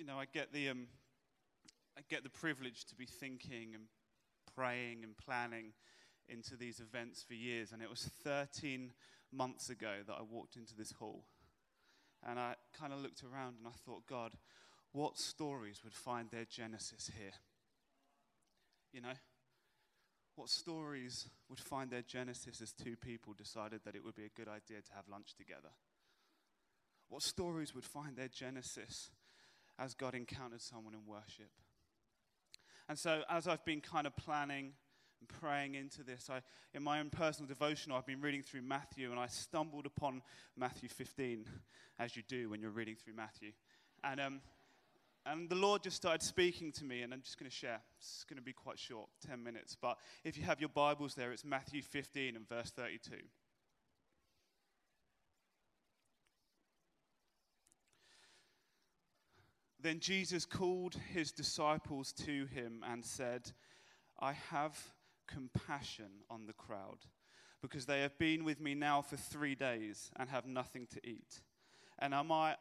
I get the privilege to be thinking and praying and planning into these events for years, and it was 13 months ago that I walked into this hall, and I kind of looked around and I thought, God, what stories would find their genesis here? What stories would find their genesis as two people decided that it would be a good idea to have lunch together? What stories would find their genesis as God encountered someone in worship? And so as I've been kind of planning and praying into this, in my own personal devotional, I've been reading through Matthew, and I stumbled upon Matthew 15, as you do when you're reading through Matthew. And the Lord just started speaking to me, and I'm just going to share. It's going to be quite short, 10 minutes. But if you have your Bibles there, it's Matthew 15 and verse 32. Then Jesus called his disciples to him and said, I have compassion on the crowd, because they have been with me now for 3 days and have nothing to eat. And I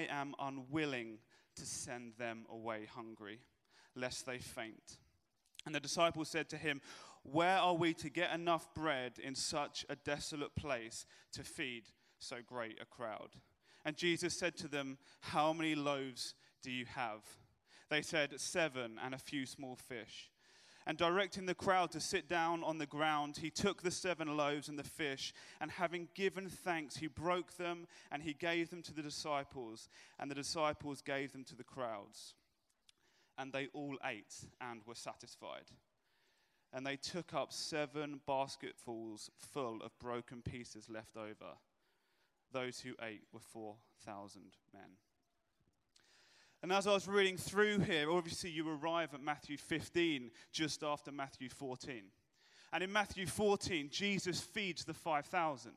am unwilling to send them away hungry, lest they faint. And the disciples said to him, where are we to get enough bread in such a desolate place to feed so great a crowd? And Jesus said to them, how many loaves do you have? They said, 7 and a few small fish. And directing the crowd to sit down on the ground, he took the 7 loaves and the fish, and having given thanks, he broke them, and he gave them to the disciples, and the disciples gave them to the crowds. And they all ate and were satisfied. And they took up 7 basketfuls full of broken pieces left over. Those who ate were 4,000 men. And as I was reading through here, obviously you arrive at Matthew 15 just after Matthew 14. And in Matthew 14, Jesus feeds the 5,000.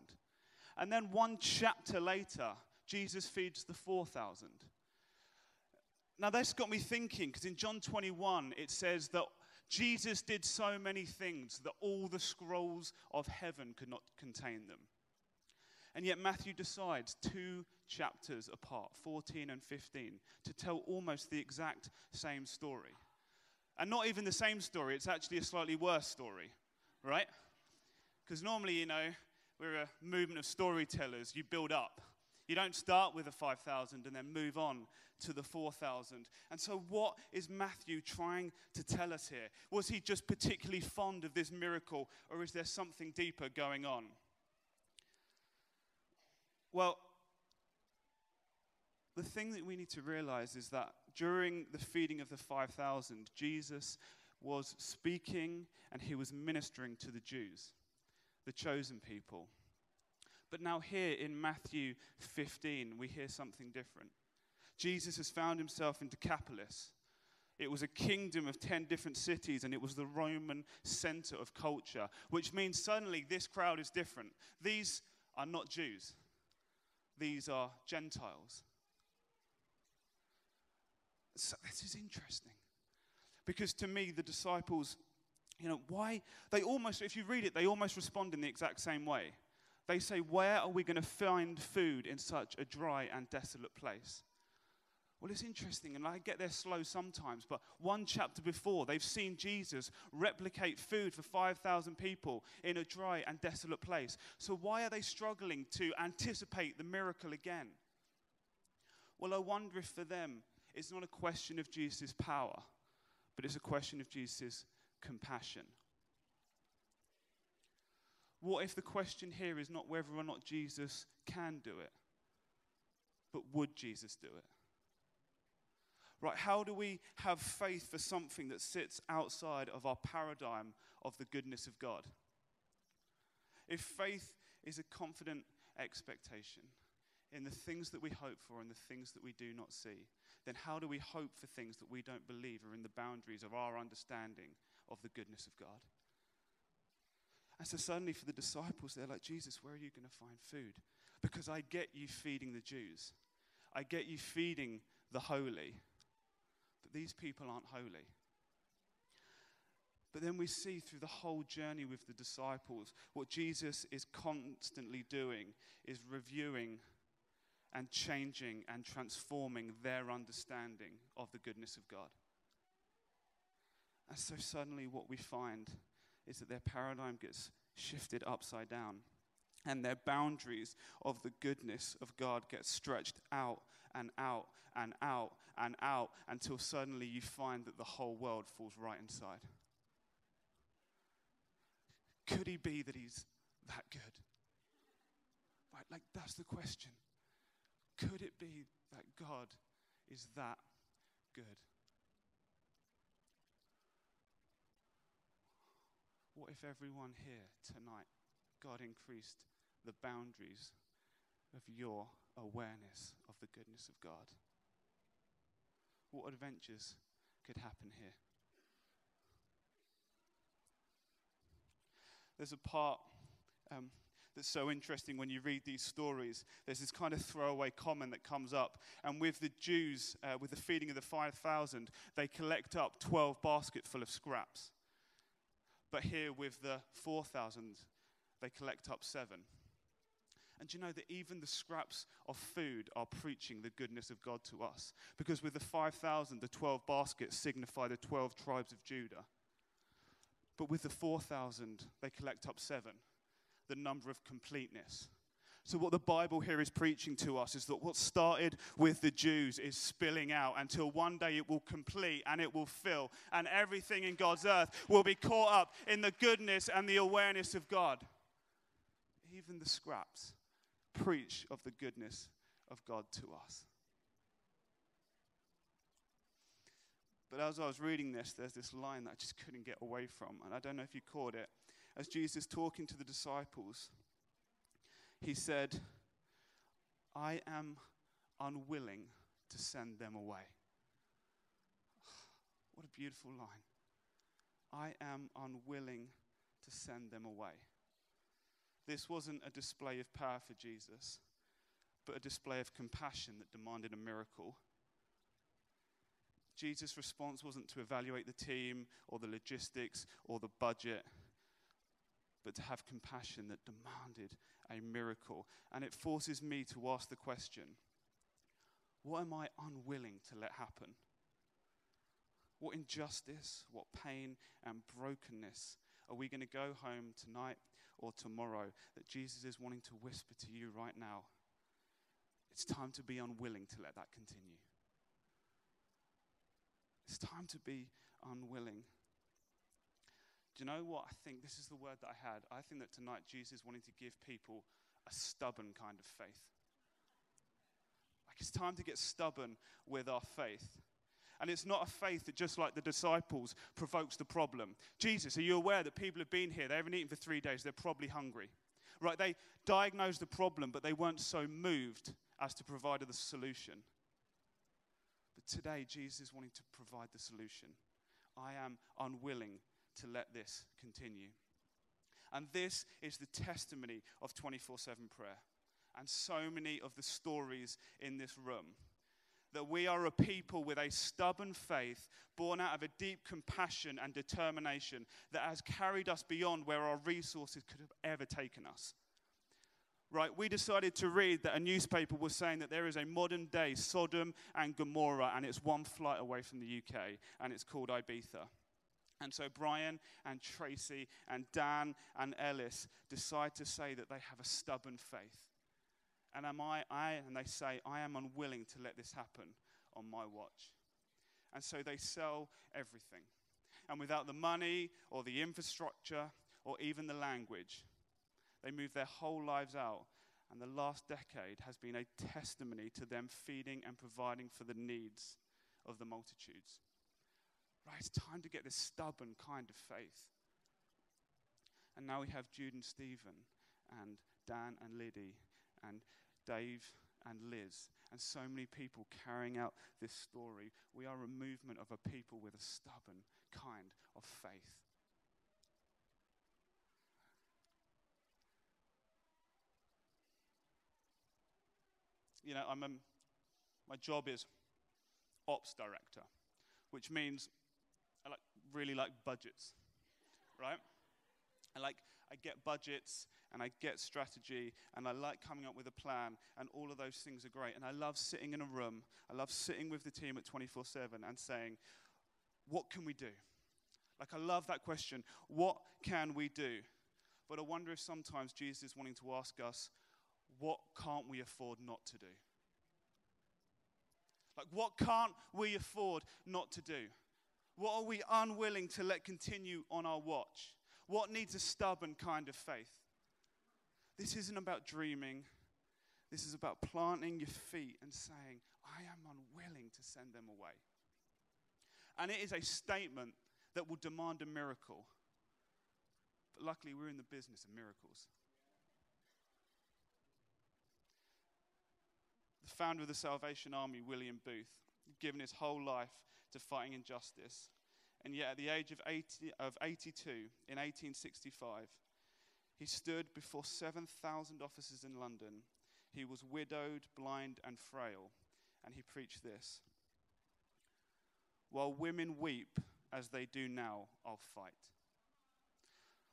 And then one chapter later, Jesus feeds the 4,000. Now this got me thinking, because in John 21, it says that Jesus did so many things that all the scrolls of heaven could not contain them. And yet Matthew decides 2 chapters apart, 14 and 15, to tell almost the exact same story. And not even the same story, it's actually a slightly worse story, right? Because normally, we're a movement of storytellers. You build up. You don't start with the 5,000 and then move on to the 4,000. And so what is Matthew trying to tell us here? Was he just particularly fond of this miracle, or is there something deeper going on? Well, the thing that we need to realize is that during the feeding of the 5,000, Jesus was speaking and he was ministering to the Jews, the chosen people. But now here in Matthew 15, we hear something different. Jesus has found himself in Decapolis. It was a kingdom of 10 different cities, and it was the Roman center of culture, which means suddenly this crowd is different. These are not Jews. These are Gentiles. So this is interesting. Because to me, the disciples, why? If you read it, they almost respond in the exact same way. They say, where are we going to find food in such a dry and desolate place? Well, it's interesting, and I get there slow sometimes, but 1 chapter before, they've seen Jesus replicate food for 5,000 people in a dry and desolate place. So why are they struggling to anticipate the miracle again? Well, I wonder if for them, it's not a question of Jesus' power, but it's a question of Jesus' compassion. What if the question here is not whether or not Jesus can do it, but would Jesus do it? Right, how do we have faith for something that sits outside of our paradigm of the goodness of God? If faith is a confident expectation in the things that we hope for and the things that we do not see, then how do we hope for things that we don't believe are in the boundaries of our understanding of the goodness of God? And so suddenly for the disciples, they're like, Jesus, where are you going to find food? Because I get you feeding the Jews. I get you feeding the holy. But these people aren't holy. But then we see through the whole journey with the disciples, what Jesus is constantly doing is reviewing and changing and transforming their understanding of the goodness of God. And so suddenly what we find is that their paradigm gets shifted upside down, and their boundaries of the goodness of God get stretched out and out and out and out until suddenly you find that the whole world falls right inside. Could he be that he's that good? Right, like that's the question. Could it be that God is that good? What if everyone here tonight, God increased the boundaries of your awareness of the goodness of God? What adventures could happen here? There's a part that's so interesting when you read these stories. There's this kind of throwaway comment that comes up. And with the Jews, with the feeding of the 5,000, they collect up 12 baskets full of scraps. But here with the 4,000, they collect up 7. And do you know that even the scraps of food are preaching the goodness of God to us? Because with the 5,000, the 12 baskets signify the 12 tribes of Judah. But with the 4,000, they collect up 7, the number of completeness. So what the Bible here is preaching to us is that what started with the Jews is spilling out until one day it will complete and it will fill, and everything in God's earth will be caught up in the goodness and the awareness of God. Even the scraps preach of the goodness of God to us. But as I was reading this, there's this line that I just couldn't get away from, and I don't know if you caught it. As Jesus talking to the disciples, he said, I am unwilling to send them away. What a beautiful line. I am unwilling to send them away. This wasn't a display of power for Jesus, but a display of compassion that demanded a miracle. Jesus' response wasn't to evaluate the team or the logistics or the budget, but to have compassion that demanded a miracle. And it forces me to ask the question, what am I unwilling to let happen? What injustice, what pain and brokenness are we going to go home tonight or tomorrow that Jesus is wanting to whisper to you right now? It's time to be unwilling to let that continue. It's time to be unwilling. Do you know what? I think this is the word that I had. I think that tonight Jesus is wanting to give people a stubborn kind of faith. Like it's time to get stubborn with our faith. And it's not a faith that just like the disciples provokes the problem. Jesus, are you aware that people have been here, they haven't eaten for 3 days, they're probably hungry. Right, they diagnosed the problem, but they weren't so moved as to provide the solution. But today, Jesus is wanting to provide the solution. I am unwilling to let this continue. And this is the testimony of 24/7 prayer. And so many of the stories in this room. That we are a people with a stubborn faith, born out of a deep compassion and determination that has carried us beyond where our resources could have ever taken us. Right, we decided to read that a newspaper was saying that there is a modern day Sodom and Gomorrah, and it's one flight away from the UK, and it's called Ibiza. And so Brian and Tracy and Dan and Ellis decide to say that they have a stubborn faith. And and they say, I am unwilling to let this happen on my watch. And so they sell everything. And without the money or the infrastructure or even the language, they move their whole lives out. And the last decade has been a testimony to them feeding and providing for the needs of the multitudes. Right, it's time to get this stubborn kind of faith. And now we have Jude and Stephen and Dan and Liddy and Dave and Liz and so many people carrying out this story. We are a movement of a people with a stubborn kind of faith. You know, my job is ops director, which means I really like budgets, right? I get budgets and I get strategy and I like coming up with a plan, and all of those things are great. And I love sitting in a room. I love sitting with the team at 24/7 and saying, what can we do? Like, I love that question. What can we do? But I wonder if sometimes Jesus is wanting to ask us, what can't we afford not to do? Like, what can't we afford not to do? What are we unwilling to let continue on our watch? What needs a stubborn kind of faith? This isn't about dreaming. This is about planting your feet and saying, I am unwilling to send them away. And it is a statement that will demand a miracle. But luckily, we're in the business of miracles. The founder of the Salvation Army, William Booth, had given his whole life to fighting injustice. And yet at the age of 82, in 1865, he stood before 7,000 officers in London. He was widowed, blind, and frail. And he preached this: while women weep as they do now, I'll fight.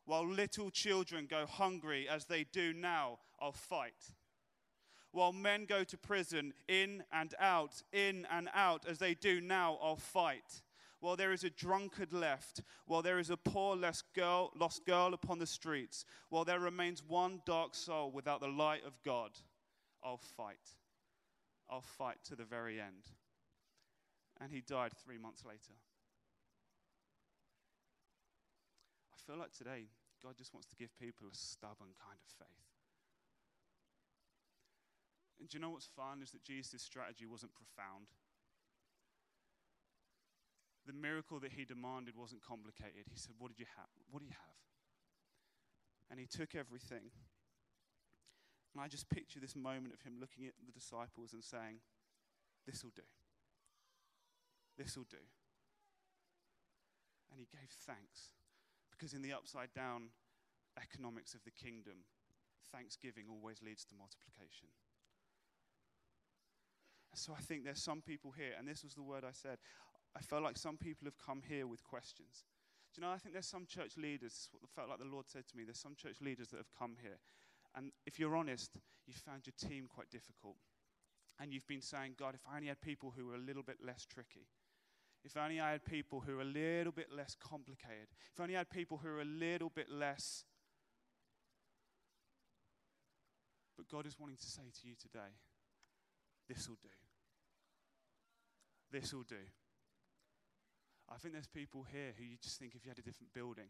While little children go hungry as they do now, I'll fight. While men go to prison in and out as they do now, I'll fight. While there is a drunkard left, while there is a poor lost girl upon the streets, while there remains one dark soul without the light of God, I'll fight. I'll fight to the very end. And he died 3 months later. I feel like today, God just wants to give people a stubborn kind of faith. And do you know what's fun is that Jesus' strategy wasn't profound. The miracle that he demanded wasn't complicated. He said, what do you have? And he took everything. And I just picture this moment of him looking at the disciples and saying, this will do. This will do. And he gave thanks. Because in the upside down economics of the kingdom, thanksgiving always leads to multiplication. And so I think there's some people here, and this was the word I said, I felt like some people have come here with questions. Do you know, I think there's some church leaders, this is what felt like the Lord said to me, there's some church leaders that have come here. And if you're honest, you found your team quite difficult. And you've been saying, God, if I only had people who were a little bit less tricky. If only I had people who are a little bit less complicated. If only I had people who are a little bit less. But God is wanting to say to you today, this will do. This will do. I think there's people here who you just think if you had a different building,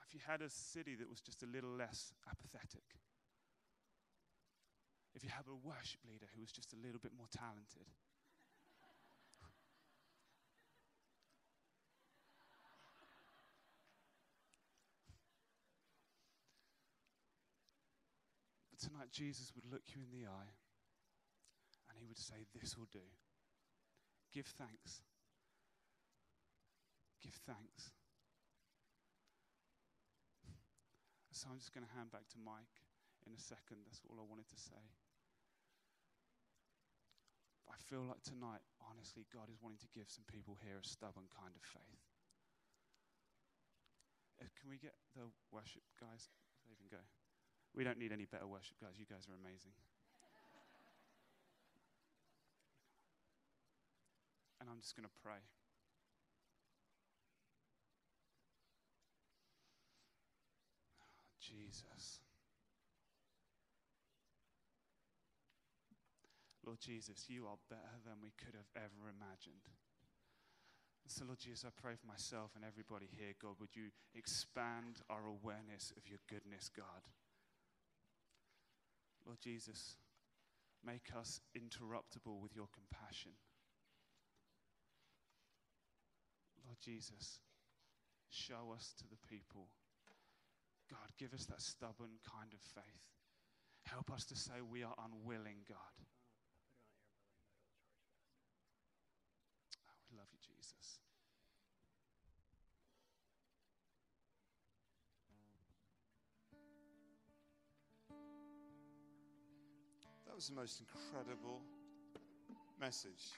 if you had a city that was just a little less apathetic, if you had a worship leader who was just a little bit more talented, but tonight Jesus would look you in the eye and he would say, this will do. Give thanks. Give thanks. So I'm just going to hand back to Mike in a second. That's all I wanted to say. But I feel like tonight, honestly, God is wanting to give some people here a stubborn kind of faith. Can we get the worship guys? If they even go. We don't need any better worship guys. You guys are amazing. And I'm just going to pray. Jesus. Lord Jesus, you are better than we could have ever imagined. So Lord Jesus, I pray for myself and everybody here, God, would you expand our awareness of your goodness, God. Lord Jesus, make us interruptible with your compassion. Lord Jesus, show us to the people. God, give us that stubborn kind of faith. Help us to say we are unwilling, God. Oh, we love you, Jesus. That was the most incredible message.